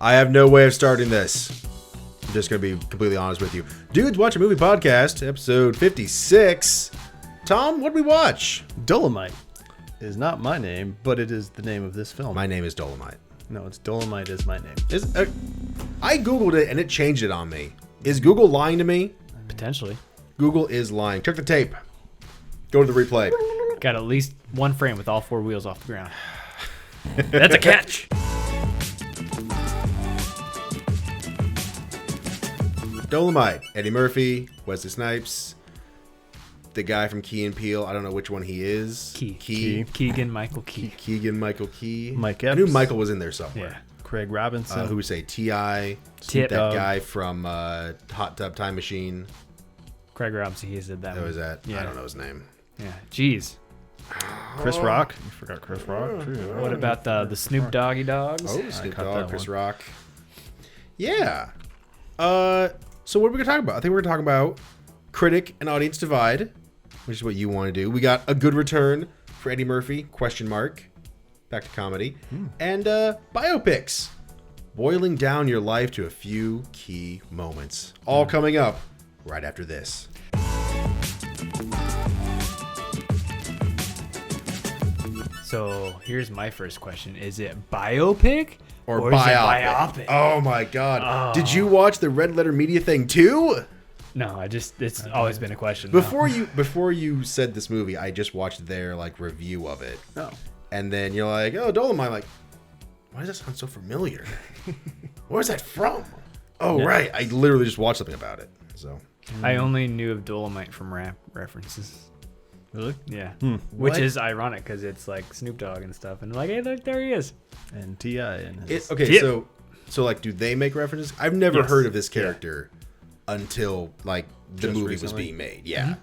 I have no way of starting this. I'm just going to be completely honest with you. Dudes Watch a Movie Podcast, episode 56. Tom, what did we watch? Dolemite is not my name, but it is the name of this film. My name is Dolemite. No, it's Dolemite is my name. I Googled it and it changed it on me. Is Google lying to me? Potentially. Google is lying. Check the tape. Go to the replay. Got at least one frame with all four wheels off the ground. That's a catch. Dolemite. Eddie Murphy, Wesley Snipes, the guy from Key and Peele. I don't know which one he is. Keegan Michael Key. Keegan Michael Key. Mike I knew Epps. Michael was in there somewhere. Yeah. Craig Robinson. Who would say T.I. Tip. That guy from Hot Tub Time Machine. Craig Robinson, he said that That one. was that. Yeah. I don't know his name. Yeah. Jeez. Chris Rock. You forgot Chris Rock. Too. What about the Snoop Doggy Dogs? Oh, Snoop cut Dogg, that Chris one. Rock. Yeah. So what are we going to talk about? I think we're going to talk about critic and audience divide, which is what you want to do. We got a good return for Eddie Murphy, ? Back to comedy. And biopics. Boiling down your life to a few key moments. All coming up right after this. So here's my first question. Is it biopic Or is it biopic. biopic? Oh my God. Oh. Did you watch the Red Letter Media thing too? No, it's always been a question. Before you said this movie, I just watched their review of it. Oh. And then you're like, oh, Dolemite. I'm like, why does that sound so familiar? Where's that from? Oh, Yeah. right. I literally just watched something about it. So I only knew of Dolemite from rap references. Really? Yeah. What? Which is ironic because it's like Snoop Dogg and stuff. And like, hey, look, there he is. And T.I. and his... okay, Tip. so do they make references? I've never Yes. heard of this character until the Just movie was recently? being made. Yeah.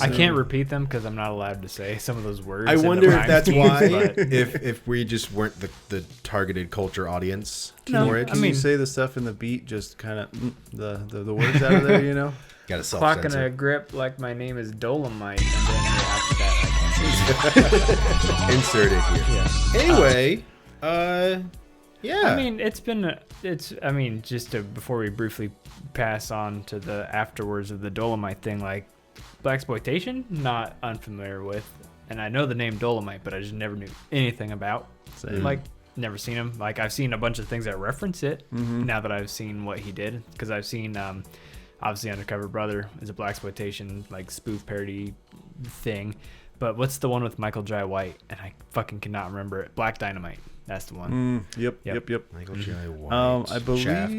I can't repeat them because I'm not allowed to say some of those words. I in the wonder if rhyme that's scheme, why. but- if we just weren't the targeted culture audience No, for it. I Can mean- you say the stuff in the beat, just kind of the words out of there, you know? Got to Clocking a self-censor. grip like my name is Dolemite, and then after that I can't say Insert it here. Yeah. Anyway, yeah. I mean, just before we briefly pass on to the afterwards of the Dolemite thing, like blaxploitation, not unfamiliar with, and I know the name Dolemite, but I just never knew anything about. Same. Like, never seen him. Like, I've seen a bunch of things that reference it. Now that I've seen what he did, because I've seen obviously Undercover Brother is a blaxploitation like spoof parody thing. But what's the one with Michael Jai White? And I fucking cannot remember it. Black Dynamite. That's the one. Yep. Michael J. White. I believe... Shaft.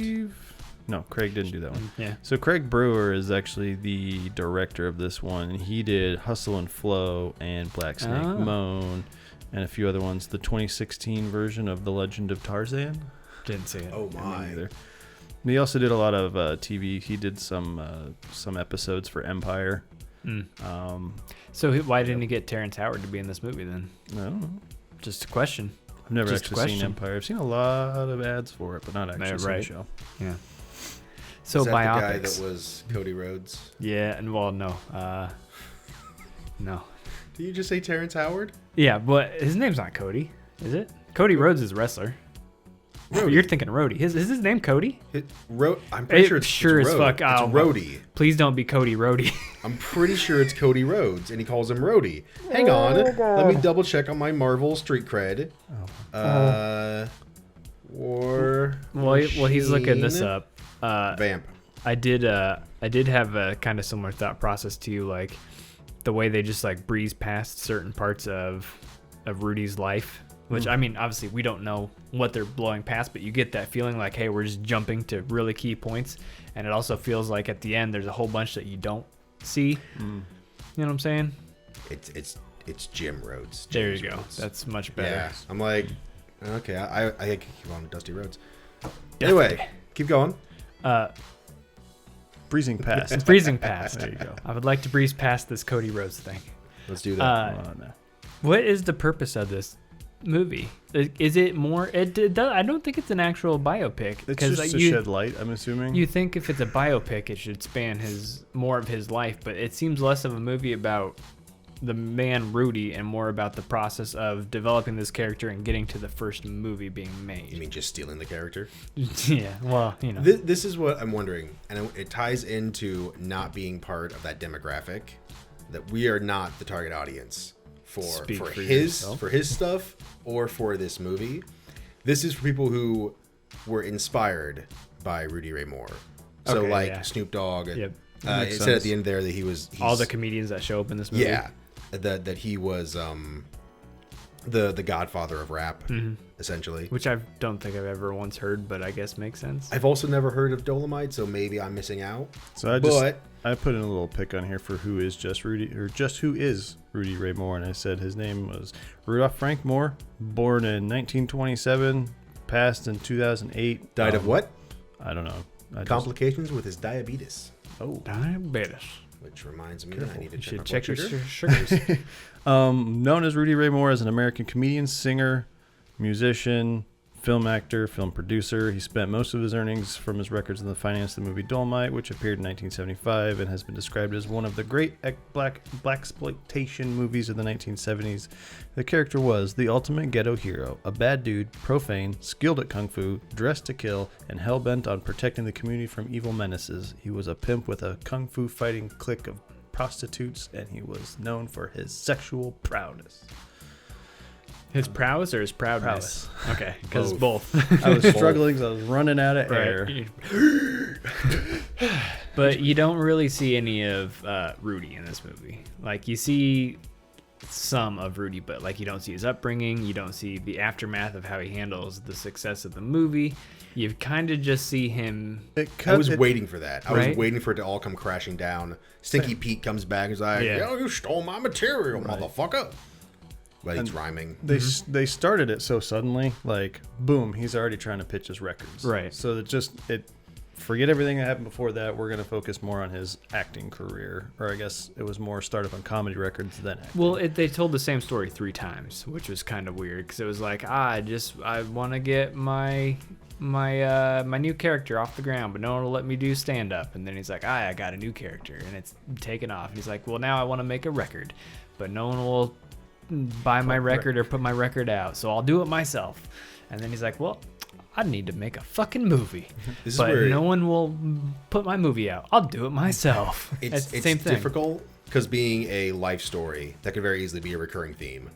No, Craig didn't do that one. Yeah. So Craig Brewer is actually the director of this one. He did Hustle and Flow and Black Snake Moan and a few other ones. The 2016 version of The Legend of Tarzan. Didn't see it. Oh Me my. neither. And he also did a lot of TV. He did some episodes for Empire. So why didn't he get Terrence Howard to be in this movie then? I don't know. Just a question. I've never Just a actually seen question. Empire. I've seen a lot of ads for it, but not actually seen right. the show. Yeah. So Is that biopics. the guy that was Cody Rhodes? Yeah, and well, no. No. Did you just say Terrence Howard? Yeah, but his name's not Cody, is it? Cody Rhodes is a wrestler. Rhodey. You're thinking Rhodey. Is his name Cody? I'm pretty sure it's sure it's as Rhodes. fuck. It's Oh, Rhodey. Please don't be Cody Rhodey. I'm pretty sure it's Cody Rhodes, and he calls him Rhodey. Hang on. Let me double check on my Marvel street cred. War well, he's looking this Machine. up. Vamp. I did have a kind of similar thought process to you, like the way they just like breeze past certain parts of Rudy's life, which I mean, obviously we don't know what they're blowing past, but you get that feeling like, hey, we're just jumping to really key points. And it also feels like at the end, there's a whole bunch that you don't see. You know what I'm saying? It's Jim Rhodes. There James you go. Rhodes. That's much better. Yeah. I'm like, okay, I can keep on with Dusty Rhodes. Anyway, keep going. Breezing past. Breezing past. There you go. I would like to breeze past this Cody Rhodes thing. Let's do that. Oh, no. What is the purpose of this movie? Is it more? I don't think it's an actual biopic. It's just to shed light, I'm assuming. You think if it's a biopic, it should span more of his life, but it seems less of a movie about the man Rudy and more about the process of developing this character and getting to the first movie being made. You mean just stealing the character? Yeah, well, you know. This is what I'm wondering, and it ties into not being part of that demographic, that we are not the target audience for his stuff or for this movie. This is for people who were inspired by Rudy Ray Moore. So Snoop Dogg. Yep. It said at the end there that he's all the comedians that show up in this movie. Yeah, that he was the godfather of rap, essentially. Which I don't think I've ever once heard, but I guess makes sense. I've also never heard of Dolemite, so maybe I'm missing out. So I put in a little pick on here for who is Rudy Ray Moore, and I said his name was Rudolph Frank Moore, born in 1927, passed in 2008. Died of what? I don't know. Complications with his diabetes. Oh, diabetes. Which reminds me, I need to You check should my check your blood sugar. sugars. Known as Rudy Ray Moore, as an American comedian, singer, musician, film actor, film producer. He spent most of his earnings from his records in the finance of the movie Dolemite, which appeared in 1975 and has been described as one of the great blaxploitation movies of the 1970s. The character was the ultimate ghetto hero, a bad dude, profane, skilled at kung fu, dressed to kill, and hell-bent on protecting the community from evil menaces. He was a pimp with a kung fu fighting clique of prostitutes, and he was known for his sexual prowess. His prowess or his proudness? Okay, because both. I was struggling because I was running out of air. But you don't really see any of Rudy in this movie. Like, you see some of Rudy, but like you don't see his upbringing. You don't see the aftermath of how he handles the success of the movie. You kind of just see him. I was waiting for that. I was waiting for it to all come crashing down. Stinky Pete comes back and is like, yo, you stole my material, motherfucker. But he's rhyming. They started it so suddenly, like, boom, he's already trying to pitch his records. Right. So forget everything that happened before that. We're going to focus more on his acting career. Or I guess it was more started on comedy records than acting. Well, they told the same story 3 times, which was kind of weird because it was like, I want to get my new character off the ground, but no one will let me do stand up. And then he's like, I got a new character and it's taken off. And he's like, well, now I want to make a record, but no one will buy my record or put my record out, so I'll do it myself. And then he's like, well, I need to make a fucking movie, but no one will put my movie out. I'll do it myself. It's the same thing. It's difficult because being a life story, that could very easily be a recurring theme.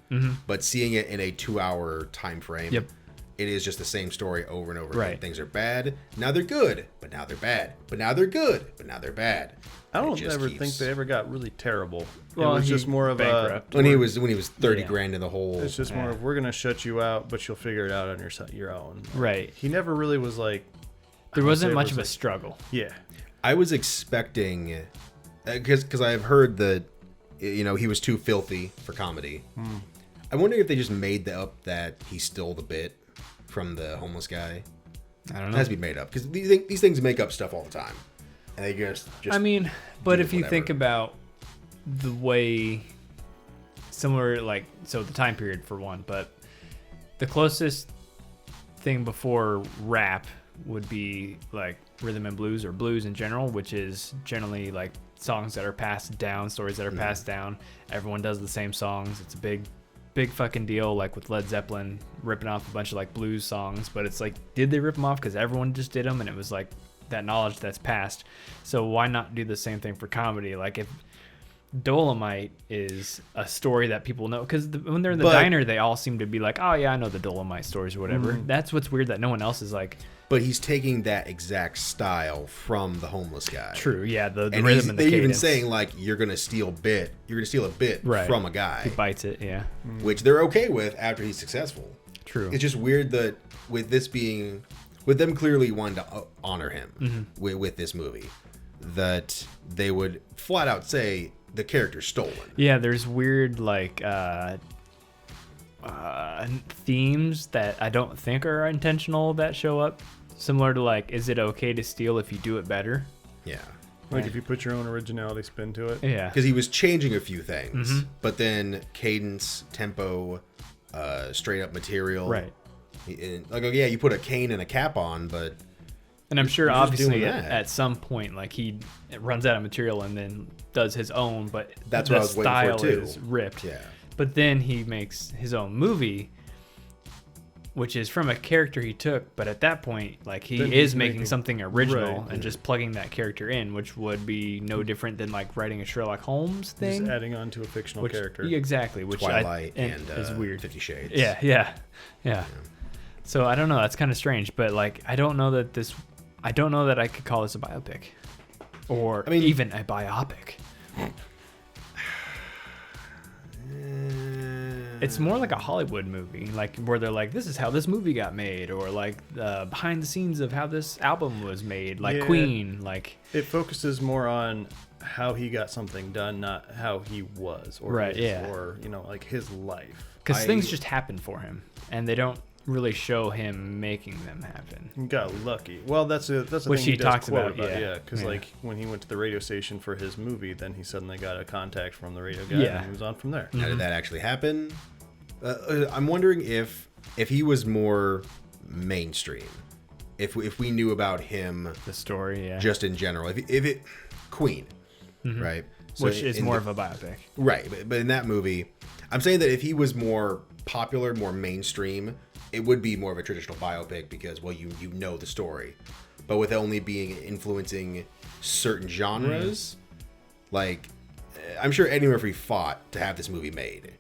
But seeing it in a 2-hour time frame, it is just the same story over and over again. Things are bad, now they're good, but now they're bad, but now they're good, but now they're bad. I don't ever think they ever got really terrible. Well, it was just more of bankrupt. when he was 30 grand in the hole. It's just more of, we're gonna shut you out, but you'll figure it out on your own. Right. He never really was like. There wasn't much of a struggle. Yeah. I was expecting, because I've heard that, he was too filthy for comedy. I'm wondering if they just made up that he stole the bit from the homeless guy. I don't know. It has to be made up because these things make up stuff all the time. And they just I mean, but if you think about the way similar, like, so the time period for one, but the closest thing before rap would be like rhythm and blues or blues in general, which is generally like songs that are passed down, stories that are passed down. Everyone does the same songs. It's a big fucking deal, like with Led Zeppelin ripping off a bunch of like blues songs, but it's like, did they rip them off because everyone just did them and it was like that knowledge that's passed? So why not do the same thing for comedy? Like, if Dolemite is a story that people know, because when they're in the diner, they all seem to be like, oh yeah, I know the Dolemite stories or whatever. That's what's weird, that no one else is like. But he's taking that exact style from the homeless guy. True, yeah, the rhythm and the cadence. They're even saying like, you're gonna steal a bit from a guy. He bites it, yeah. Which they're okay with after he's successful. True. It's just weird that with them clearly wanting to honor him with this movie, that they would flat out say the character's stolen. Yeah, there's weird like themes that I don't think are intentional that show up. Similar to like, is it okay to steal if you do it better? Yeah. Like if you put your own originality spin to it. Yeah. Because he was changing a few things, but then cadence, tempo, straight up material. Right. Like, yeah, you put a cane and a cap on, but And I'm sure, He's just doing obviously, that. at some point, like he runs out of material and then does his own, but That's the what I was waiting for, style too. is ripped. Yeah. But then he makes his own movie, which is from a character he took, but at that point, like he Then is he's making making- something original right. and just plugging that character in, which would be no different than like writing a Sherlock Holmes thing. Just adding on to a fictional Which, character. yeah, exactly, which Twilight and is weird. 50 Shades. Yeah. So I don't know. That's kind of strange, but like I don't know that I could call this a biopic, or I mean- even a biopic. It's more like a Hollywood movie, like where they're like, "This is how this movie got made," or like behind the scenes of how this album was made, like Yeah. Queen, like It focuses more on how he got something done, not how he was, or Right, his, yeah. or like his life. because things just happen for him, and they don't really show him making them happen. He got lucky. Well, that's a Which thing he does talks quote about, yeah. because Yeah. like when he went to the radio station for his movie, then he suddenly got a contact from the radio guy, Yeah. and he was on from there. Now, did that actually happen? I'm wondering if he was more mainstream, if we knew about him The story, yeah, just in general, if it Queen, right? So which is in more the- of a biopic. right, but in that movie, I'm saying that if he was more popular, more mainstream, it would be more of a traditional biopic because, well, you know the story, but with only being influencing certain genres, like I'm sure Eddie Murphy fought to have this movie made.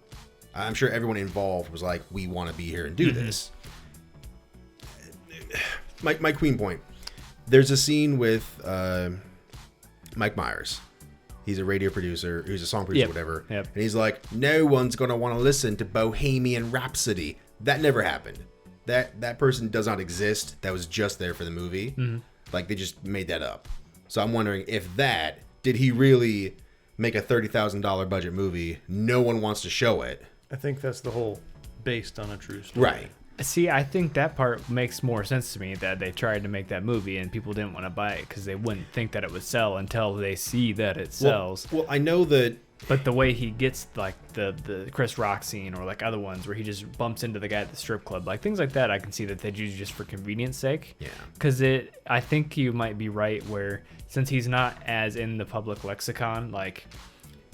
I'm sure everyone involved was like, we want to be here and do this. My Queen point. There's a scene with Mike Myers. He's a radio producer. He's a song producer, Yep. whatever. Yep. And he's like, no one's going to want to listen to Bohemian Rhapsody. That never happened. That person does not exist. That was just there for the movie. Like, they just made that up. So I'm wondering if did he really make a $30,000 budget movie? No one wants to show it. I think that's the whole based on a true story. Right. See, I think that part makes more sense to me, that they tried to make that movie and people didn't want to buy it because they wouldn't think that it would sell until they see that it sells. Well, I know that. But the way he gets like the Chris Rock scene, or like other ones where he just bumps into the guy at the strip club, like things like that, I can see that they do just for convenience sake. Yeah. Because I think you might be right where since he's not as in the public lexicon, like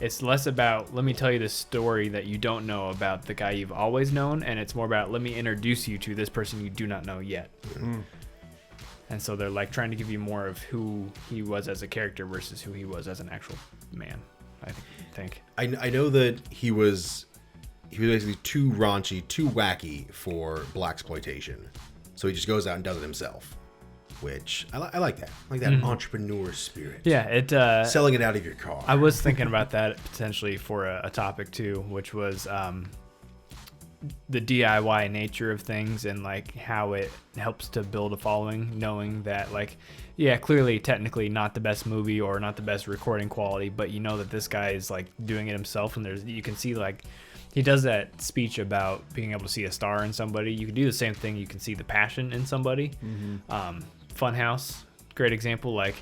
it's less about let me tell you the story that you don't know about the guy you've always known, and it's more about let me introduce you to this person you do not know yet. And so they're like trying to give you more of who he was as a character versus who he was as an actual man, I think. I know that he was basically too raunchy, too wacky for blaxploitation. So he just goes out and does it himself, which I like that. I like that entrepreneur spirit. Yeah, it Selling it out of your car. I was thinking about that potentially for a topic too, which was the DIY nature of things and like how it helps to build a following, knowing that like, yeah, clearly technically not the best movie or not the best recording quality, but you know that this guy is like doing it himself, and you can see like he does that speech about being able to see a star in somebody. You can do the same thing. You can see the passion in somebody. Funhouse, great example. Like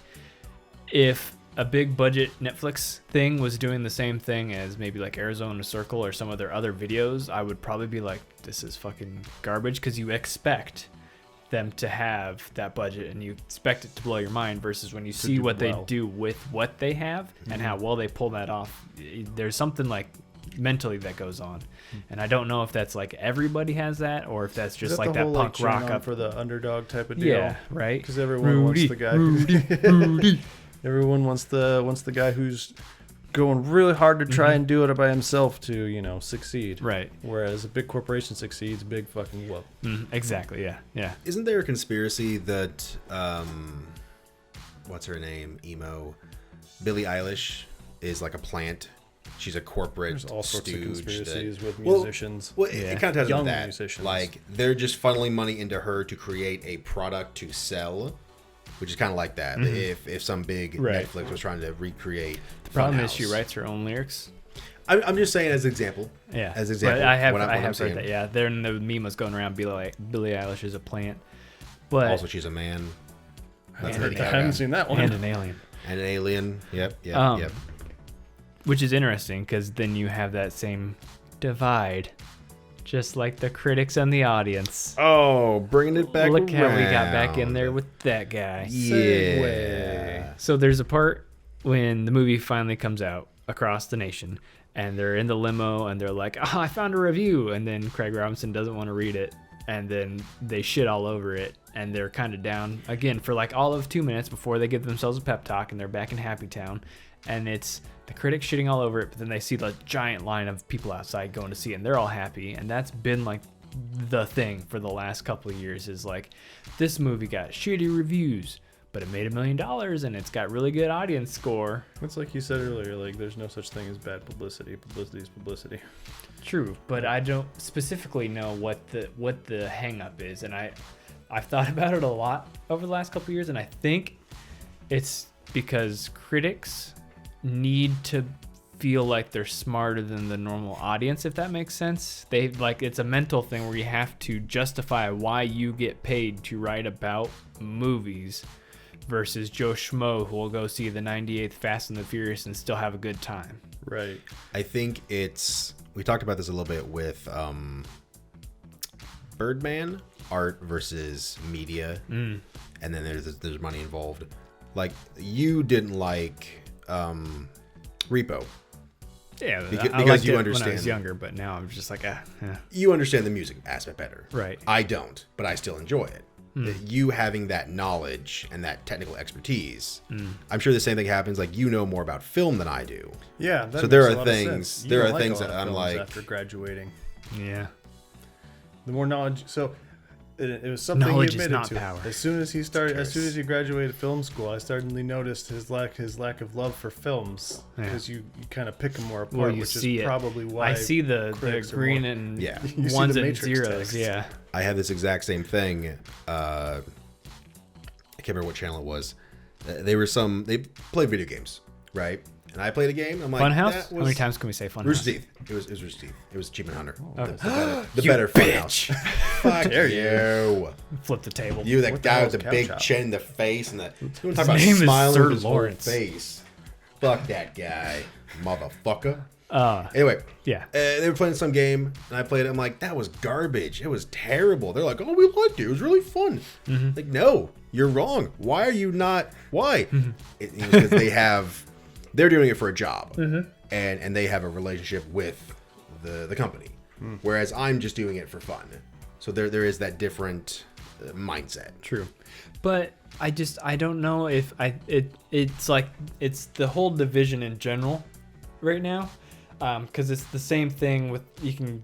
if a big budget Netflix thing was doing the same thing as maybe like Arizona Circle or some of their other videos, I would probably be like, this is fucking garbage, because you expect them to have that budget and you expect it to blow your mind, versus when you see what they do with what they have and how well they pull that off. There's something like mentally that goes on, and I don't know if that's like everybody has that or if that's just like that punk rock up for the underdog type of deal. Yeah, right. Because everyone wants the guy. Everyone wants the guy who's going really hard to try and do it by himself to succeed. Right. Whereas a big corporation succeeds, big fucking whoop. Exactly. Yeah. Isn't there a conspiracy that what's her name? Emo Billie Eilish is like a plant. She's a corporate There's all sorts of stooge conspiracies with Well, musicians. Well, it kind of ties Young with that. musicians. Like they're just funneling money into her to create a product to sell, which is kind of like that. If some big Right. Netflix was trying to recreate, The problem is Funhouse. she writes her own lyrics. I'm just saying as an example. Yeah. As an example. But I have what I'm heard saying. that. Yeah. Then the meme was going around. Billie Eilish is a plant, but Also, she's a man. That's And Lady an I Gaga. haven't seen that one. and an alien. And an alien. Yep. Which is interesting because then you have that same divide Just like the critics and the audience. Oh, bringing it back Look how we got back around. in there with that guy. Yeah. So there's a part when the movie finally comes out across the nation, and they're in the limo, and they're like, "Oh, I found a review," and then Craig Robinson doesn't want to read it, and then they shit all over it, and they're kind of down again for like all of 2 minutes before they give themselves a pep talk, and they're back in Happy Town, and it's the critics shitting all over it, but then they see the giant line of people outside going to see it, and they're all happy, and that's been like the thing for the last couple of years is like, this movie got shitty reviews, but it made $1 million, and it's got really good audience score. It's like you said earlier, like there's no such thing as bad publicity. Publicity is publicity. True, but I don't specifically know what the hang up is, and I've thought about it a lot over the last couple of years, and I think it's because critics need to feel like they're smarter than the normal audience, if that makes sense. They like, it's a mental thing where you have to justify why you get paid to write about movies versus Joe Schmo who will go see the 98th Fast and the Furious and still have a good time. Right. I think we talked about this a little bit with Birdman, art versus media, and then there's money involved. Like, you didn't like Repo. Yeah, because I liked you it understand. when I was younger, but now I'm just like, yeah. You understand the music aspect better. Right. I don't, but I still enjoy it. You having that knowledge and that technical expertise, I'm sure the same thing happens. Like, you know more about film than I do. Yeah. So there are things. There are things that I'm like. After graduating, Yeah. the more knowledge. So it was something Knowledge he is admitted not to. power. As soon as he graduated film school, I suddenly noticed his lack of love for films, because you kind of pick them more apart, Well, you which see is it. probably why I see the critics are green more- and Yeah. You see ones the and Matrix zeros. text. Yeah. I had this exact same thing. I can't remember what channel it was. They played video games, right? And I played a game. I'm like, Funhouse? that How many was times can we say Funhouse? Rooster Teeth. It was Rooster Teeth. It was Achievement Hunter. Okay. The better Funhouse. Fuck you. Flip the table. You, that What the guy hell with is the Cow big Chop? chin, the face, and the. You want to His talk about name is smiling Sir with his whole Lawrence. face? Fuck that guy, motherfucker. Uh, Anyway, yeah. they were playing some game, and I played it. I'm like, that was garbage. It was terrible. They're like, oh, we liked it. It was really fun. Like, no, you're wrong. Why are you not? Why? Because they're doing it for a job, and they have a relationship with the company, whereas I'm just doing it for fun. So there is that different mindset. True. But I don't know if it's like, it's the whole division in general right now. Because it's the same thing with, you can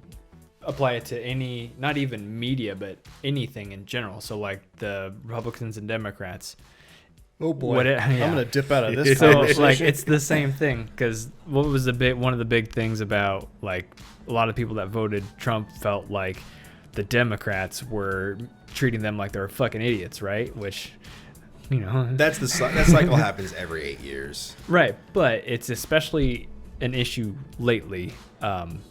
apply it to any, not even media, but anything in general. So like the Republicans and Democrats. Oh boy, I'm gonna dip out of this. So conversation. like, it's the same thing, because what was one of the big things about, like, a lot of people that voted Trump felt like the Democrats were treating them like they were fucking idiots, right? Which, you know, That cycle happens every 8 years. right, but it's especially an issue lately, and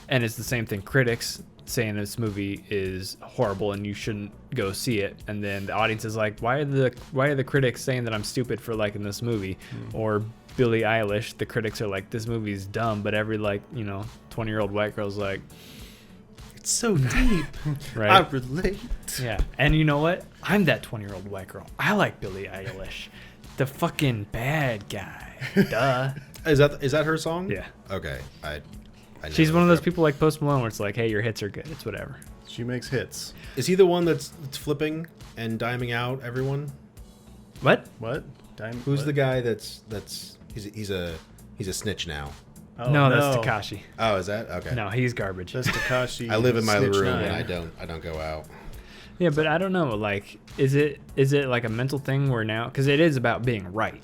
it's the same thing. Critics saying this movie is horrible and you shouldn't go see it, and then the audience is like, why are the critics saying that I'm stupid for liking this movie? Or Billie Eilish, the critics are like, this movie's dumb, but every, like, 20-year-old white girl's like, It's so deep. right? I relate. Yeah, and you know what? I'm that 20-year-old white girl. I like Billie Eilish, the fucking bad guy. Duh. Is that her song? Yeah. Okay. I She's never one of those looked people like Post Malone where it's like, hey, your hits are good. It's whatever. She makes hits. up. Is he the one that's flipping and diming out everyone? What? What? Who's what? the guy that's he's a snitch now? Oh, no, that's Tekashi. Oh, is that okay? No, he's garbage. That's Tekashi. I live in my Snitch room Nine. and I don't go out. Yeah, but I don't know. Like, is it like a mental thing where now, because it is about being right?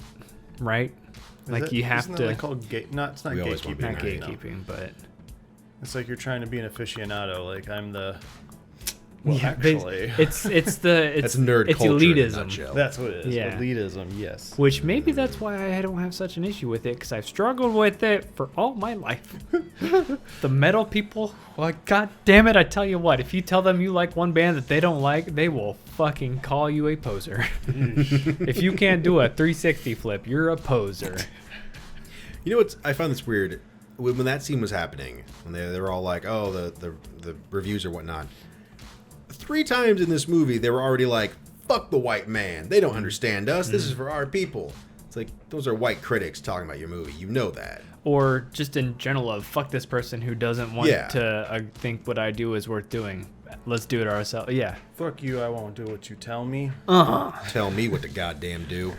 Is Like, that- you have isn't to. that like called it's not We always want to gatekeeping. Not right? gatekeeping, but It's like you're trying to be an aficionado. Like I'm the. yeah, actually, it's That's nerd it's culture in a elitism. nutshell. that's what it is. Yeah. Elitism. Yes. Which maybe that's why I don't have such an issue with it, because I've struggled with it for all my life. The metal people, well, god damn it, I tell you what, if you tell them you like one band that they don't like, they will fucking call you a poser. If you can't do a 360 flip, you're a poser. You know what? I found this weird. when that scene was happening, when they were all like, oh, the reviews or whatnot, 3 times in this movie they were already like, fuck the white man. They don't understand us. This is for our people. It's like, those are white critics talking about your movie. You know that. Or just in general of fuck this person who doesn't want to think what I do is worth doing. Let's do it ourselves. Yeah. Fuck you, I won't do what you tell me. Tell me what to goddamn do.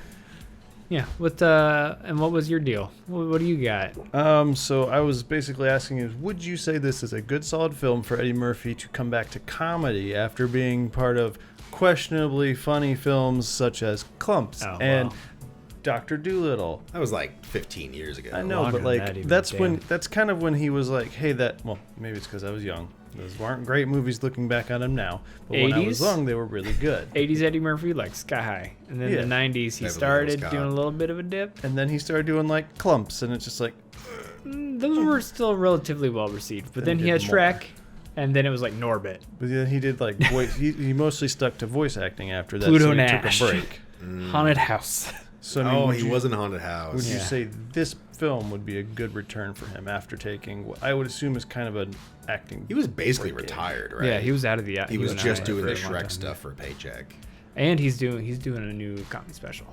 Yeah. And what was your deal? What do you got? So I was basically asking is, would you say this is a good solid film for Eddie Murphy to come back to comedy after being part of questionably funny films such as Clumps and Dr. Dolittle? That was like 15 years ago. I know, but like that's kind of when he was like, hey, maybe it's because I was young. Those weren't great movies looking back on them now, but 80s? when I was young, they were really good. 80s Eddie Murphy, like Sky High. And then the 90s, he started doing a little bit of a dip. And then he started doing like Clumps, and it's just like... Those were still relatively well received. But then he had Shrek, and then it was like Norbit. But then he did like voice... he mostly stuck to voice acting after that, Pluto so he Nash. took a break. Haunted House. So I mean, he was in Haunted House. Would you say this film would be a good return for him after taking what I would assume is kind of an acting... He was basically retired, right? Yeah, he was out of the... He was just doing the Shrek stuff for a paycheck. And he's doing a new comedy special,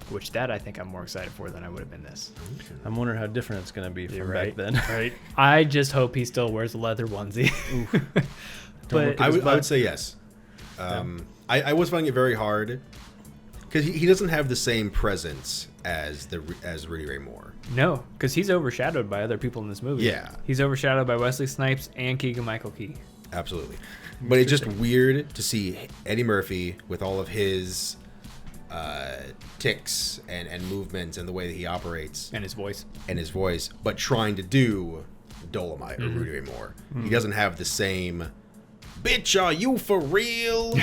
which I think I'm more excited for than I would have been this. I'm wondering how different it's going to be from back then. Right. I just hope he still wears a leather onesie. But I would say yes. I was finding it very hard because he doesn't have the same presence as Rudy Ray Moore. No, because he's overshadowed by other people in this movie. Yeah. He's overshadowed by Wesley Snipes and Keegan-Michael Key. Absolutely. But it's just weird to see Eddie Murphy with all of his tics and movements and the way that he operates. And his voice. But trying to do Dolemite or Rudy Ray Moore. He doesn't have the same, bitch, are you for real?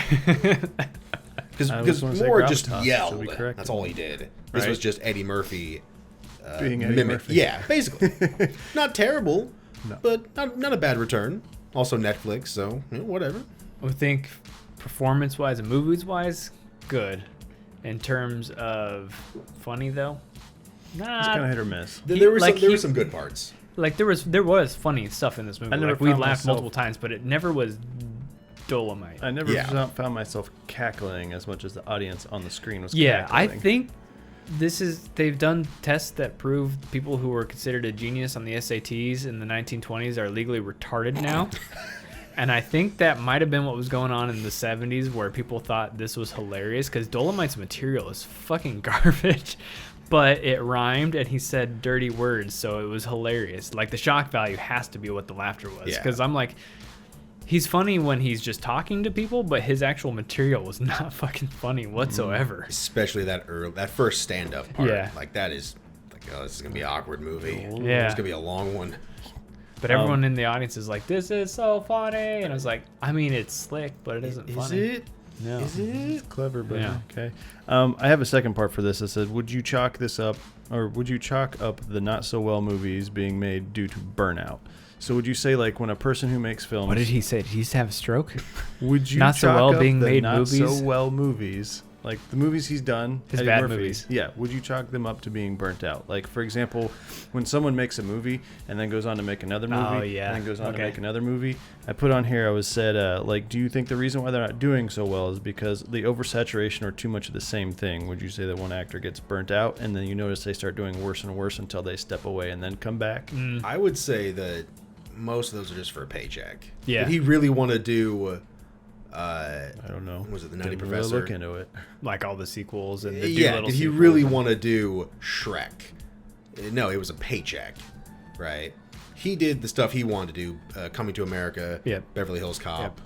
Because Moore just yelled. That's all he did. This was just Eddie Murphy being Eddie Murphy. Yeah, basically. Not terrible, but not a bad return. Also Netflix, so whatever. I think performance-wise and movies-wise, good. In terms of funny, though, it's kind of hit or miss. There were some good parts. Like there was funny stuff in this movie. Like we laughed multiple times, but it never was Dolemite. I never found myself cackling as much as the audience on the screen was. Yeah, cackling. I think they've done tests that prove people who were considered a genius on the SATs in the 1920s are legally retarded now. And I think that might have been what was going on in the 70s where people thought this was hilarious because Dolemite's material is fucking garbage. But it rhymed and he said dirty words, so it was hilarious. Like the shock value has to be what the laughter was. Because I'm like, he's funny when he's just talking to people, but his actual material was not fucking funny whatsoever. Especially that first stand-up part. Yeah. Like that is like, oh, this is gonna be an awkward movie. Yeah. It's gonna be a long one. But everyone in the audience is like, this is so funny. And I was like, I mean, it's slick, but it isn't funny. Is it? No. Is it? It's clever, but okay. I have a second part for this. It said, would you chalk up the not so well movies being made due to burnout? So would you say, like, when a person who makes films... What did he say? Did he just have a stroke? Would you not so well being made movies? Not so well movies, like the movies he's done, his bad movies. Yeah, would you chalk them up to being burnt out? Like, for example, when someone makes a movie and then goes on to make another movie, and then goes on to make another movie, I put on here, like, do you think the reason why they're not doing so well is because the oversaturation or too much of the same thing? Would you say that one actor gets burnt out and then you notice they start doing worse and worse until they step away and then come back? I would say that most of those are just for a paycheck. Yeah. If he really want to do... I don't know. Was it the Nutty Didn't Professor? Really look into it. Like all the sequels and the did he really want to do Shrek? No, it was a paycheck, right? He did the stuff he wanted to do, Coming to America, Beverly Hills Cop.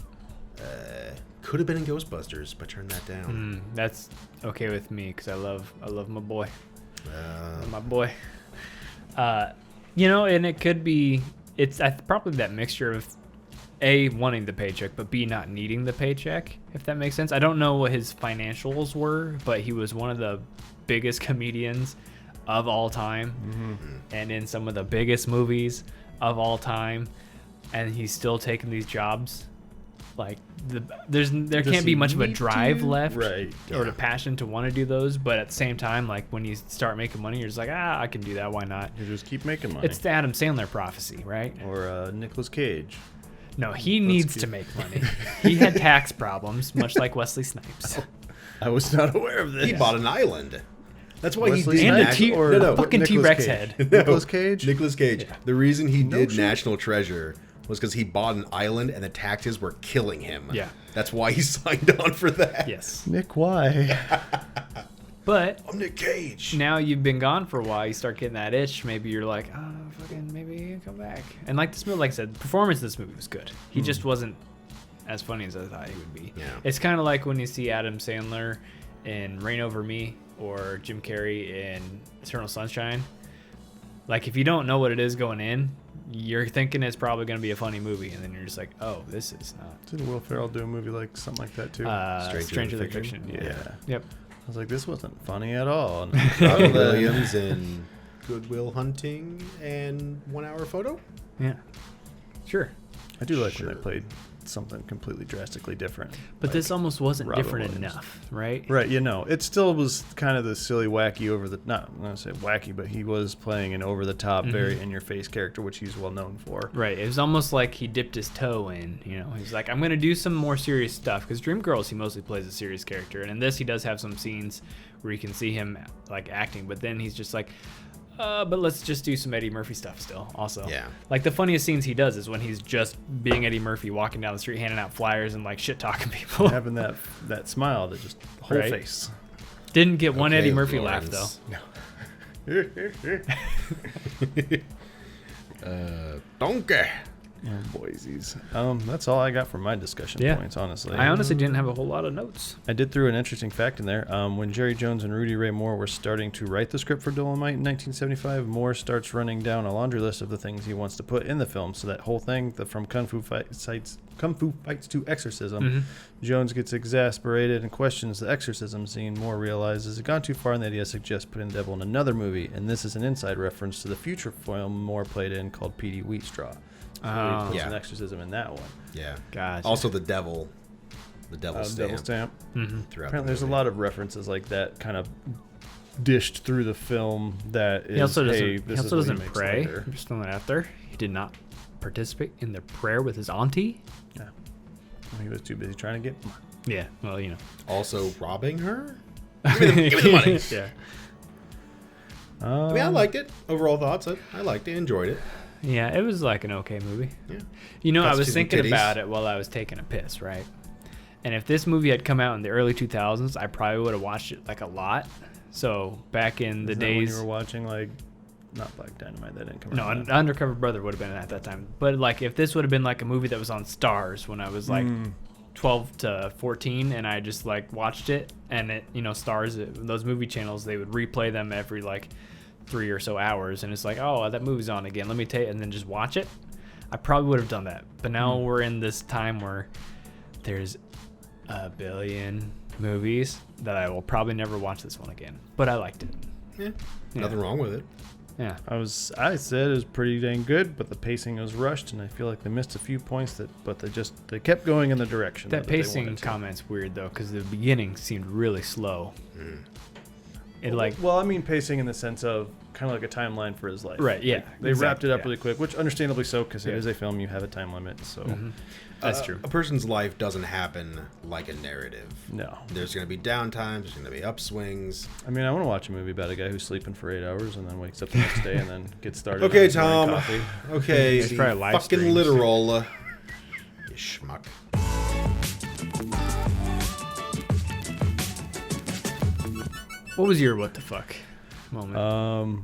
Could have been in Ghostbusters, but turned that down. That's okay with me because I love my boy. My boy. And it could be, it's probably that mixture of A, wanting the paycheck, but B, not needing the paycheck, if that makes sense. I don't know what his financials were, but he was one of the biggest comedians of all time and in some of the biggest movies of all time. And he's still taking these jobs like there Does can't be he much of a need drive to? left, Right. or the passion to want to do those. But at the same time, like when you start making money, you're just like, I can do that. Why not? You just keep making money. It's the Adam Sandler prophecy, right? Or Nicolas Cage. No, he needs to make money. He had tax problems, much like Wesley Snipes. I was not aware of this. He bought an island. That's why Wesley he did And a Snipes or fucking Nicolas T-Rex Cage? head. Nicolas Cage? Nicolas Cage. Yeah. The reason he No did shit. National Treasure was because he bought an island and the taxes were killing him. Yeah. That's why he signed on for that. Yes. Nick, why? But I'm Nick Cage. now you've been gone for a while, you start getting that itch. Maybe you're like, oh, fucking, maybe come back. And like this movie, like I said, the performance in this movie was good. He just wasn't as funny as I thought he would be. Yeah. It's kind of like when you see Adam Sandler in Reign Over Me or Jim Carrey in Eternal Sunshine. Like if you don't know what it is going in, you're thinking it's probably going to be a funny movie, and then you're just like, oh, this is not. Didn't Will Ferrell do a movie like something like that too? Stranger Than Fiction? Fiction. Yeah. Yep. I was like, this wasn't funny at all. And Robin Williams in Good Will Hunting and 1 Hour Photo. Yeah. Sure. I do like when Sure. they played something completely drastically different. But Like this almost wasn't Robin different Williams. enough, right? Right, it still was kind of the silly, wacky, over the, not I'm going to say wacky, but he was playing an over the top, very in your face character, which he's well known for. Right. It was almost like he dipped his toe in, He's like, I'm going to do some more serious stuff. Because Dreamgirls, he mostly plays a serious character. And in this, he does have some scenes where you can see him, like, acting. But then he's just like, but let's just do some Eddie Murphy stuff still, also. Yeah. Like, the funniest scenes he does is when he's just being Eddie Murphy, walking down the street, handing out flyers and, like, shit-talking people. Having that smile that just, whole Right. face. Didn't get one Okay, Eddie Murphy laugh, Lawrence. No. Donkey. Oh, boysies. That's all I got for my discussion Yeah. points, honestly. I honestly didn't have a whole lot of notes. I did throw an interesting fact in there. When Jerry Jones and Rudy Ray Moore were starting to write the script for Dolemite in 1975, Moore starts running down a laundry list of the things he wants to put in the film. So that whole thing, from Kung Fu fights to exorcism, Jones gets exasperated and questions the exorcism scene. Moore realizes it gone too far, and the idea suggests putting the devil in another movie. And this is an inside reference to the future film Moore played in called P.D. Wheatstraw. So he puts Yeah. an exorcism in that one. Yeah. Gotcha. Also the devil stamp. Devil stamp. Throughout Apparently, the there's a movie. lot of references like that kind of dished through the film. That is, He also doesn't, hey, he this is also what he doesn't makes pray. later. I'm just throwing that out there. He did not participate in the prayer with his auntie. Yeah. Well, he was too busy trying to get money. Yeah, well, Also robbing her? Give me the money. Yeah. I mean, I liked it. Overall thoughts, I liked it, enjoyed it. Yeah, it was like an okay movie. Yeah. I was Prostitutes and thinking titties. about it while I was taking a piss, right? And if this movie had come out in the early 2000s, I probably would have watched it like a lot. So back in the Is that when days, you were watching like not Black Dynamite, that didn't come no, out. an Undercover Brother would have been at that time. But like if this would have been like a movie that was on Stars when I was like 12 to 14, and I just like watched it, and it, Stars, those movie channels, they would replay them every like 3 or so hours, and it's like, oh, that movie's on again, let me take, and then just watch it. I probably would have done that. But now we're in this time where there's a billion movies that I will probably never watch this one again. But I liked it. Yeah. Nothing wrong with it. Yeah. I said it was pretty dang good, but the pacing was rushed, and I feel like they missed a few points but they kept going in the direction That they pacing wanted to. comment's weird though, because the beginning seemed really slow. It like Well, I mean pacing in the sense of kind of like a timeline for his life. Right, yeah, Like, they wrapped exactly, it up yeah. really quick, which understandably so, because it Yeah. is a film, you have a time limit, so that's true. A person's life doesn't happen like a narrative. no. There's going to be downtimes. There's going to be upswings. I mean, I want to watch a movie about a guy who's sleeping for 8 hours and then wakes up the next day and then gets started. Okay, on his morning Tom. coffee. Okay, It's the probably live fucking streams. literal. You schmuck. What was your what the fuck moment?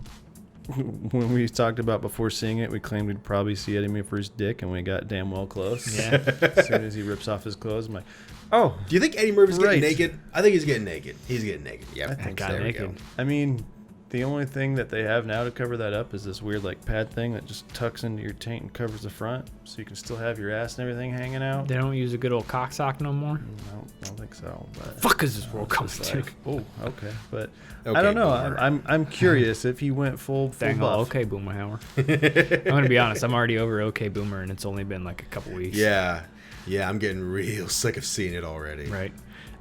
When we talked about before seeing it, we claimed we'd probably see Eddie Murphy's dick, and we got damn well close. Yeah. As soon as he rips off his clothes, I'm like, oh, Do you think Eddie Murphy's Right. getting naked? I think he's getting naked. He's getting naked. Yeah, I got there we naked. go. I mean, the only thing that they have now to cover that up is this weird like pad thing that just tucks into your taint and covers the front, so you can still have your ass and everything hanging out. They don't use a good old cocksock no more. No, I don't think so. But Fuck is this world coming it's to? like, oh, okay, but Okay, I don't know. boomer. I'm curious if he went full Dang, buff. okay, Boomer Hauer. I'm gonna be honest. I'm already over okay, Boomer, and it's only been like a couple weeks. Yeah. Yeah, I'm getting real sick of seeing it already. Right.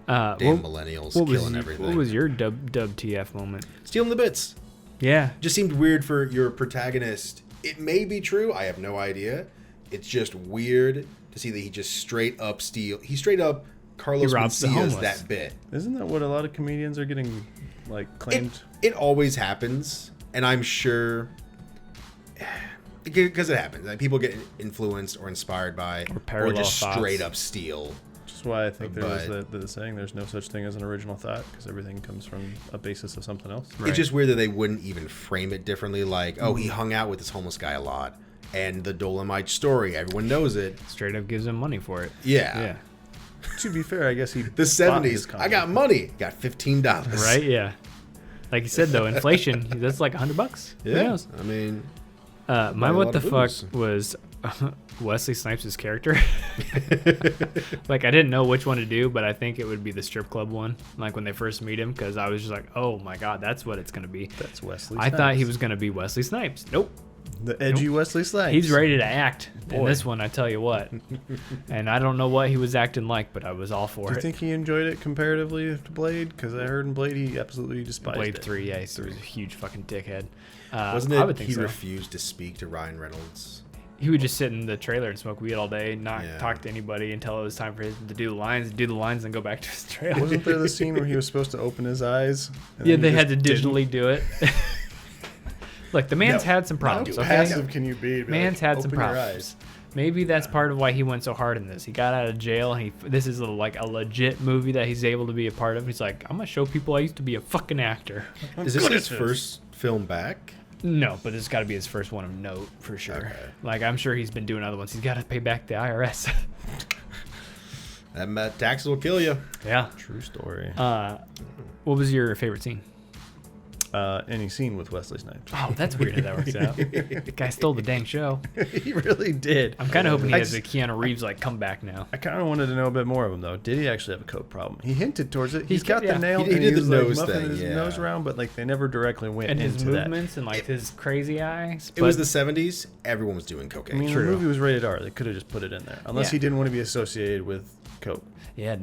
Damn millennials killing everything. What was your WTF moment? Stealing the bits. Yeah. Just seemed weird for your protagonist. It may be true. I have no idea. It's just weird to see that he just straight up He straight up Carlos robs the Mencia's homeless. that bit. Isn't that what a lot of comedians are getting claimed? It always happens, and I'm sure because it happens. Like, people get influenced or inspired by, or parallel just thoughts. straight up steal. Which is why I think there was But- the saying, "There's no such thing as an original thought," because everything comes from a basis of something else. Right. It's just weird that they wouldn't even frame it differently. Like, oh, he hung out with this homeless guy a lot, and the Dolemite story, everyone knows it. Straight up gives him money for it. Yeah. Yeah. To be fair, I guess he The 70s, I got money. Got $15. Right? Yeah. Like you said, though, inflation, that's like $100. Who Yeah. knows? I mean, My buy a what lot the of fuck booze. was Wesley Snipes' character. Like, I didn't know which one to do, but I think it would be the strip club one. Like, when they first meet him, because I was just like, oh my God, that's what it's going to be. That's Wesley. I thought he was going to be Wesley Snipes. Nope. the edgy Wesley Snipes. He's ready to act in Boy. this one, I tell you what. And I don't know what he was acting like, but I was all for Do you it. think he enjoyed it comparatively to Blade? Because I heard in Blade he absolutely despised Blade it. 3, yeah, he was a huge fucking dickhead. wasn't I would it think he so. refused to speak to Ryan Reynolds? He would just sit in the trailer and smoke weed all day, not Yeah. talk to anybody until it was time for him to do the lines, and go back to his trailer. Wasn't there the scene where he was supposed to open his eyes? and Yeah, then they he had to just didn't? digitally do it. Look, the man's had some problems. How Okay, passive can you be? man's had some open your problems. eyes. Maybe that's part of why he went so hard in this. He got out of jail, and this is like a legit movie that he's able to be a part of. He's like, I'm gonna show people I used to be a fucking actor. Is this good his at this. first film back? No, but this has got to be his first one of note for sure. Okay. Like, I'm sure he's been doing other ones. He's got to pay back the IRS. That taxes will kill you. Yeah. True story. What was your favorite scene? Any scene with Wesley Snipes. Oh, that's weird how that works out. The guy stole the dang show. He really did. I'm kind of hoping he I has a just- Keanu Reeves like comeback now. I kind of wanted to know a bit more of him though. Did he actually have a coke problem? He hinted towards it. He's got yeah. the nail. He and did the was, like, nose muffing thing, his yeah. nose around, but like they never directly went And into his movements and like his crazy eyes. It was the 70s. Everyone was doing that. cocaine. I mean, True. the movie was rated R. They could have just put it in there, unless Yeah. he didn't want to be associated with coke. Yeah,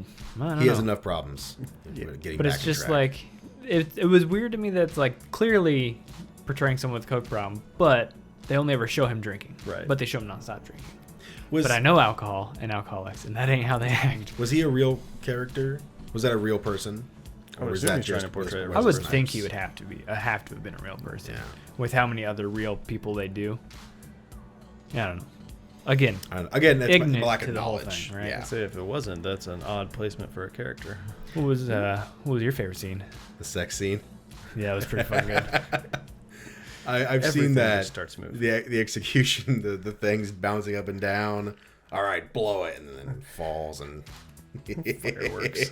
I don't He has know. enough problems Yeah. getting But back it's on just track. like it was weird to me that it's like clearly portraying someone with a coke problem, but they only ever show him drinking. Right. But they show him nonstop drinking. was, But I know alcohol and alcoholics, and that ain't how they act. was he a real character? Was that a real person? I would was assume that he's trying just to portray Wesley it. I would Snipes? think he would have to have been a real person. Yeah. With how many other real people they do. Yeah, I don't know. Again, I don't know. Again, that's my ignorant lack to of the whole knowledge. thing, right? Yeah. I'd say if it wasn't, that's an odd placement for a character. what was your favorite scene? The sex scene. Yeah, it was pretty fucking good. I've Everything seen that. just starts moving. The execution, the things bouncing up and down. All right, blow it, and then it falls and Fireworks.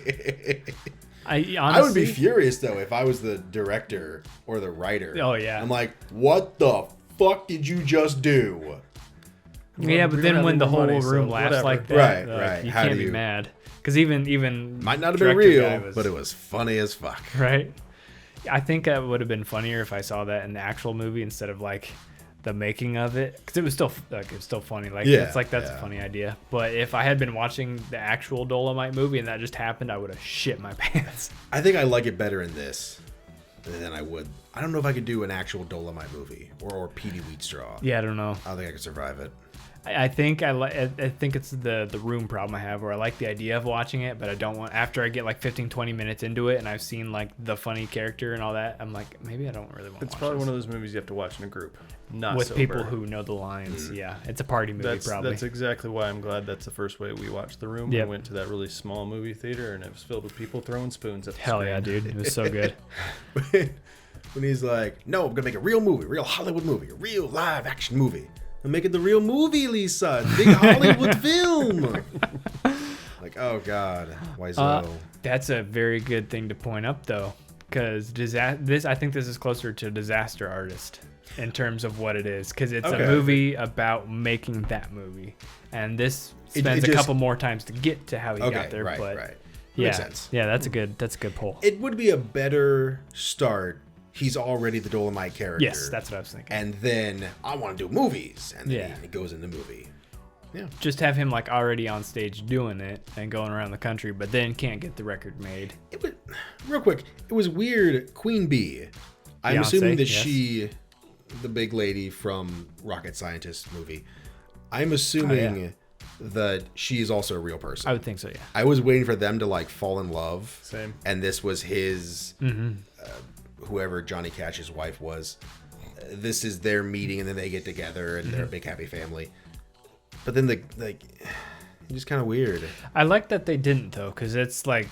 I honestly, I would be furious though if I was the director or the writer. Oh, yeah. I'm like, what the fuck did you just do? Yeah, but we don't then have when any the more whole money, so room laughs whatever. like that, Right, like, right. you How can't do be you- mad. Because even Might not have been director guy real, but it was funny as fuck. right. I think that would have been funnier if I saw that in the actual movie instead of like the making of it, because it was still funny. Like Yeah, it's like that's yeah. a funny idea. But if I had been watching the actual Dolemite movie and that just happened, I would have shit my pants. I think I like it better in this than I would. I don't know if I could do an actual Dolemite movie or Petey Wheatstraw. Yeah, I don't know. I don't think I could survive it. I think I think it's the room problem I have where I like the idea of watching it, but I don't want, after I get like 15-20 minutes into it and I've seen like the funny character and all that, I'm like, maybe I don't really want to watch It's probably this. one of those movies you have to watch in a group, not with sober. people who know the lines. Yeah, it's a party movie probably. That's exactly why I'm glad that's the first way we watched The Room. Yep. We went to that really small movie theater and it was filled with people throwing spoons at the Hell screen. yeah, dude. It was so good. When he's like, no, I'm gonna make a real movie, real Hollywood movie, a real live action movie. I'm making the real movie, Lisa. It's a big Hollywood film. Like, oh god, why so? That's a very good thing to point up, though, because I think this is closer to Disaster Artist in terms of what it is, because it's Okay. a movie about making that movie, and this spends it a just- couple more times to get to how he Okay, got there. right, but right. yeah, Makes sense. yeah, that's a good pull. It would be a better start. He's already the Dolemite character. Yes, that's what I was thinking. And then I want to do movies, and then Yeah. he goes in the movie. Yeah. Just have him like already on stage doing it and going around the country, but then can't get the record made. It was, real quick, it was weird. Queen Bee. I'm Beyonce, assuming that yes. she, the big lady from Rocket Scientist movie, I'm assuming that she is also a real person. I would think so, yeah. I was waiting for them to like fall in love. Same. And this was his, whoever Johnny Cash's wife was. This is their meeting, and then they get together, and they're a big happy family. But then it's just kind of weird. I like that they didn't though, because it's like,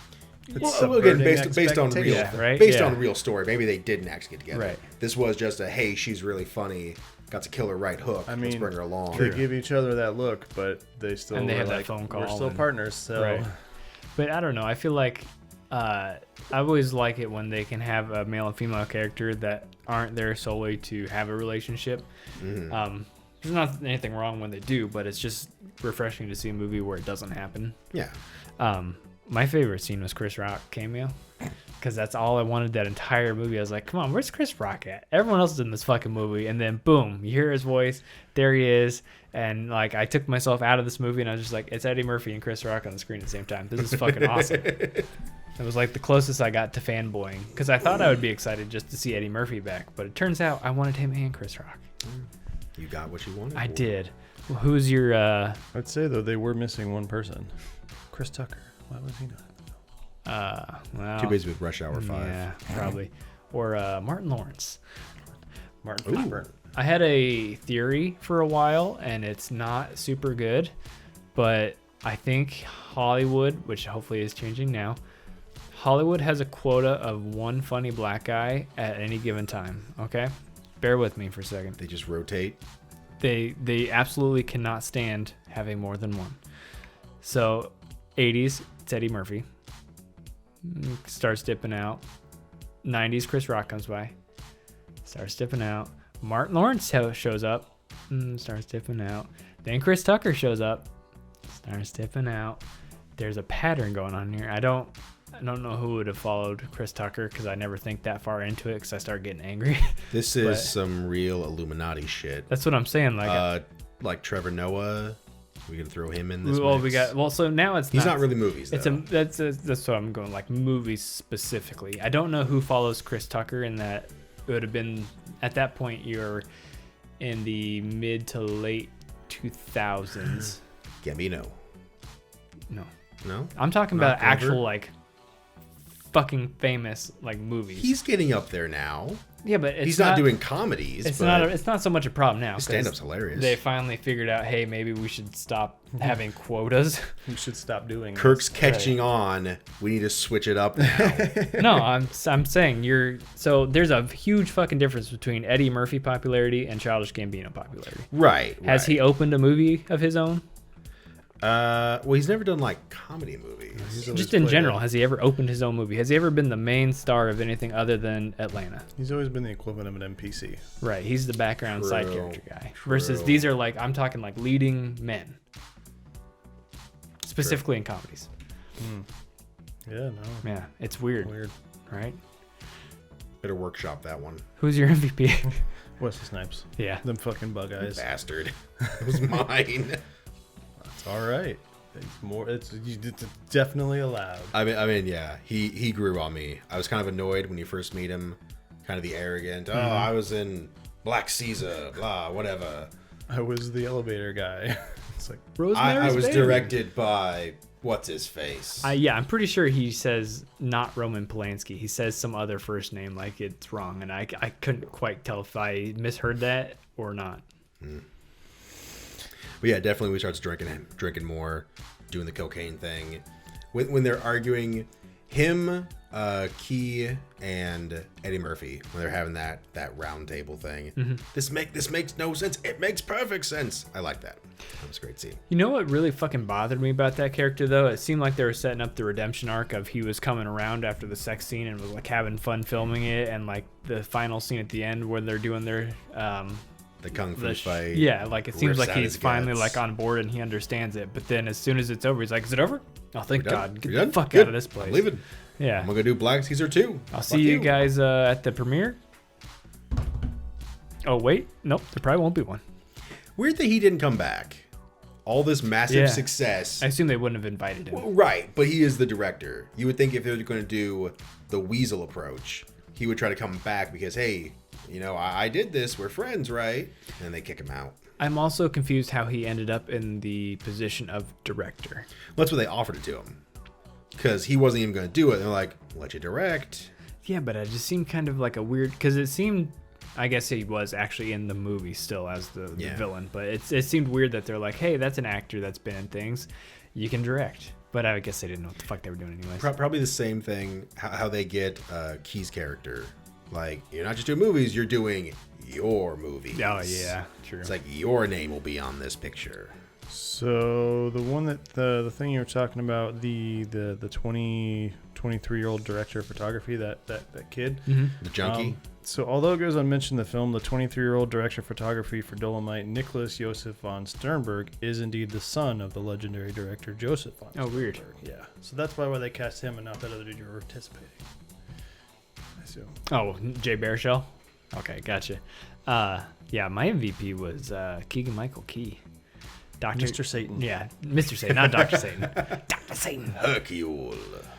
Well, again, based on real, expectation. right? based Yeah. on real story. Maybe they didn't actually get together. Right. This was just a hey, she's really funny. Got to kill her right hook. I Let's mean, bring her along. They give each other that look, but they still And they were had that like, phone call we're still and- partners. So Right. But I don't know. I feel like I always like it when they can have a male and female character that aren't there solely to have a relationship. There's not anything wrong when they do, but it's just refreshing to see a movie where it doesn't happen. Yeah. My favorite scene was Chris Rock cameo, because that's all I wanted that entire movie. I was like, come on, where's Chris Rock at? Everyone else is in this fucking movie. And then boom, you hear his voice. There he is. And like, I took myself out of this movie and I was just like, it's Eddie Murphy and Chris Rock on the screen at the same time. This is fucking awesome. It was like the closest I got to fanboying, because I thought I would be excited just to see Eddie Murphy back. But it turns out I wanted him and Chris Rock. You got what you wanted. I did. Well, who's your I'd say though they were missing one person, Chris Tucker. Why was he not? well, Too busy with Rush Hour 5. Yeah, probably. Or Martin Lawrence. Martin Fishburne. I had a theory for a while, and it's not super good, but I think Hollywood, which hopefully is changing now, Hollywood has a quota of one funny black guy at any given time. Okay, bear with me for a second. They just rotate. They absolutely cannot stand having more than one. So 80s, it's Eddie Murphy. Starts dipping out. 90s, Chris Rock comes by. Starts dipping out. Martin Lawrence shows up. Starts dipping out. Then Chris Tucker shows up. Starts dipping out. There's a pattern going on here. I don't know who would have followed Chris Tucker, because I never think that far into it, because I start getting angry. This is some real Illuminati shit. That's what I'm saying. Like Trevor Noah. We can throw him in this. Well, mix? so now it's He's not really movies, though. That's what I'm going, like movies specifically. I don't know who follows Chris Tucker, in that it would have been at that point you're in the mid to late 2000s. Gambino. No? I'm talking Not about actual Glover? like fucking famous like movies. He's getting up there now. Yeah, but it's He's not doing comedies. It's but it's not so much a problem now. his 'cause stand-up's hilarious. They finally figured out, hey, maybe we should stop having quotas. We should stop doing Kirk's this. catching on. We need to switch it up now. No, I'm saying so there's a huge fucking difference between Eddie Murphy popularity and Childish Gambino popularity. Right. Has he opened a movie of his own? Well, he's never done like comedy movies. Just in general, has he ever opened his own movie? Has he ever been the main star of anything other than Atlanta? He's always been the equivalent of an NPC. Right, he's the background side True, character guy. true. Versus these are like, I'm talking like leading men. Specifically in comedies. Yeah, no. Yeah, it's weird. Weird. Right? Better workshop that one. Who's your MVP? Wesley Snipes. Yeah. Them fucking bug eyes. Bastard. It was mine. It's all right. It's definitely allowed. I mean, yeah. He grew on me. I was kind of annoyed when you first meet him. Kind of the arrogant. Oh, I was in Black Caesar. Blah, whatever. I was the elevator guy. It's like I was Baby. directed by what's his face. Yeah, I'm pretty sure he says not Roman Polanski. He says some other first name like it's wrong, and I couldn't quite tell if I misheard that or not. But yeah, definitely we starts drinking more, doing the cocaine thing. When they're arguing, him, Key, and Eddie Murphy, when they're having that round table thing. This makes no sense. It makes perfect sense. I like that. That was a great scene. You know what really fucking bothered me about that character, though? It seemed like they were setting up the redemption arc of he was coming around after the sex scene and was like having fun filming it, and like the final scene at the end where they're doing their The kung fu fight. yeah, like it seems rips like out he's his finally guts. like on board and he understands it. But then as soon as it's over, he's like, "Is it over? Oh, thank We done? God! Get We the done? fuck Good. out of this place." I'm leaving. Yeah, I'm gonna do Black Caesar 2. I'll Fuck see you guys at the premiere. Oh wait, nope, there probably won't be one. Weird that he didn't come back. all this massive success. I assume they wouldn't have invited him. Well, right, but he is the director. You would think if they're going to do the Weasel approach, he would try to come back because, hey, you know, I did this. We're friends, right? And they kick him out. I'm also confused how he ended up in the position of director. Well, that's what they offered it to him. Because he wasn't even going to do it. They're like, let you direct. Yeah, but it just seemed kind of like a weird... Because it seemed... I guess he was actually in the movie still as the villain. But it seemed weird that they're like, hey, that's an actor that's been in things. You can direct. But I guess they didn't know what the fuck they were doing anyways. Probably the same thing, how they get Key's character. Like, you're not just doing movies, you're doing your movies. Oh, yeah, true. It's like your name will be on this picture. So the one that the thing you were talking about, the 23-year-old director of photography, that kid, The junkie. So although it goes unmentioned in the film, the 23-year-old director of photography for Dolemite, Nicholas Joseph von Sternberg, is indeed the son of the legendary director Joseph von Sternberg. Oh, weird. Yeah. So that's probably why they cast him and not that other dude you were anticipating. I assume. Oh, Jay Baruchel? Okay, gotcha. Yeah, my MVP was Keegan-Michael Key. Mr. Satan. Yeah, Mr. Satan, not Dr. Satan. Dr. Satan. Hercule.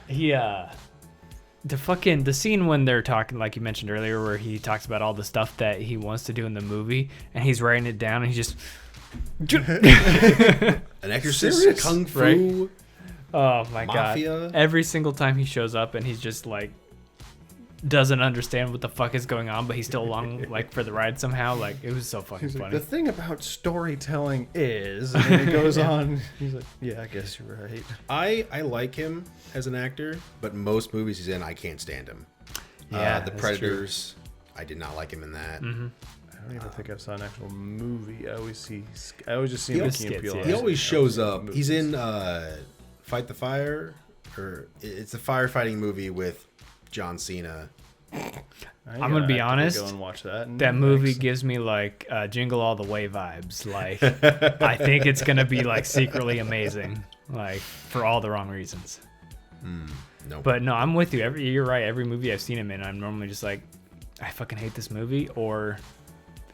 He, the scene when they're talking, like you mentioned earlier, where he talks about all the stuff that he wants to do in the movie, and he's writing it down, and he just... An exorcist, Serious? kung fu, Right? Oh, my mafia. God. Every single time he shows up, and he's just, like, doesn't understand what the fuck is going on, but he's still along, like, for the ride somehow. Like, it was so fucking He's like, funny. the thing about storytelling is, and then it goes on. He's like, yeah, I guess you're right. I like him as an actor, but most movies he's in, I can't stand him. Yeah, The that's Predators, I did not like him in that. Mm-hmm. I don't even think I saw an actual movie. I always just see He him always Key and skits, Peele. yeah. He always shows up. Movies. He's in Fight the Fire, or it's a firefighting movie with John Cena. I'm gonna be honest, Go and watch that. That movie gives me, like, Jingle All the Way vibes. Like, I think it's going to be, like, secretly amazing. Like, for all the wrong reasons. No. But no, I'm with you. You're right. Every movie I've seen him in, I'm normally just like, I fucking hate this movie, or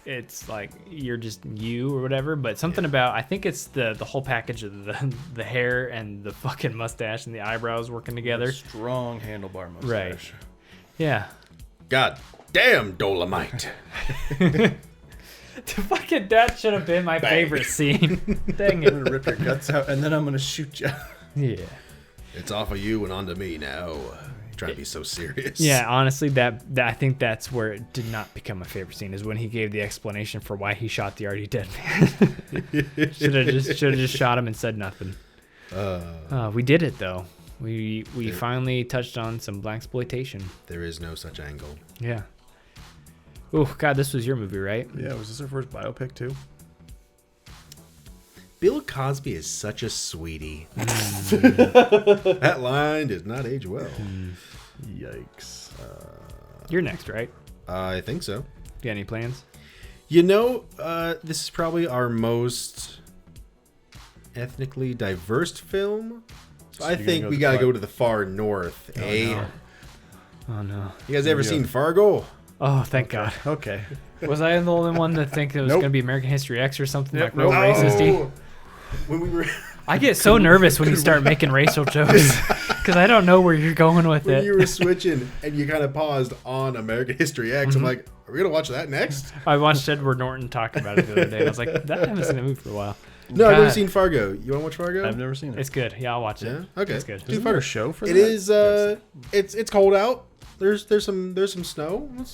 it's like you're just you or whatever. But something about, I think it's the whole package of the hair and the fucking mustache and the eyebrows working together. Strong handlebar mustache. Right. Yeah. God damn, Dolemite. Fucking that should have been my Bang. favorite scene. Dang it. I'm gonna rip your guts out and then I'm gonna shoot you. Yeah. It's off of you and onto me now. Trying to be so serious. Yeah, honestly, that I think that's where it did not become my favorite scene, is when he gave the explanation for why he shot the already dead man. should have just shot him and said nothing. We did it though. We finally touched on some blaxploitation. There is no such angle. Yeah. Oh God, this was your movie, right? Yeah, was this our first biopic too? Bill Cosby is such a sweetie. That line does not age well. Yikes. You're next, right? I think so. You got any plans? You know, this is probably our most ethnically diverse film. So I you're gonna think go we with gotta Fargo? go to the far north, eh? no. Oh no. You guys ever Yeah. seen Fargo? Oh, thank God. Okay. Was I the only one that think it was Nope. gonna be American History X or something Yep, like real nope. racisty? When we were I get so nervous when you start making racial jokes because I don't know where you're going with when it. you were switching and you kind of paused on American History X, I'm like, are we gonna watch that next? I watched Edward Norton talk about it the other day. And I was like, I haven't seen that movie for a while. No, I've never God. seen Fargo. You want to watch Fargo? I've never seen it. It's good. Yeah, I'll watch it. Yeah. Okay. It's good. Isn't there a show for It that? is. It's cold out. There's some snow. I And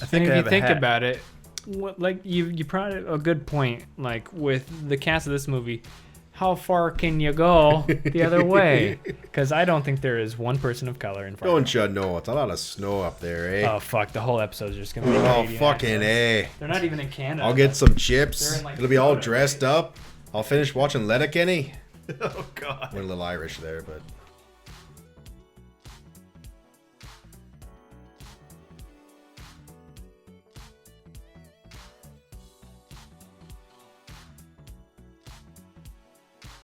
if I you have a think hat. about it, like you brought a good point. Like with the cast of this movie, how far can you go the other way? Because I don't think there is one person of color in Fargo. Don't you know? It's a lot of snow up there, eh? Oh fuck! The whole episode's just gonna be. Oh, Canadian fucking accents. eh. They're not even in Canada. I'll get some chips. They're in, like, It'll be all Florida, dressed right? up. I'll finish watching Letterkenny. Oh God. Went a little Irish there, but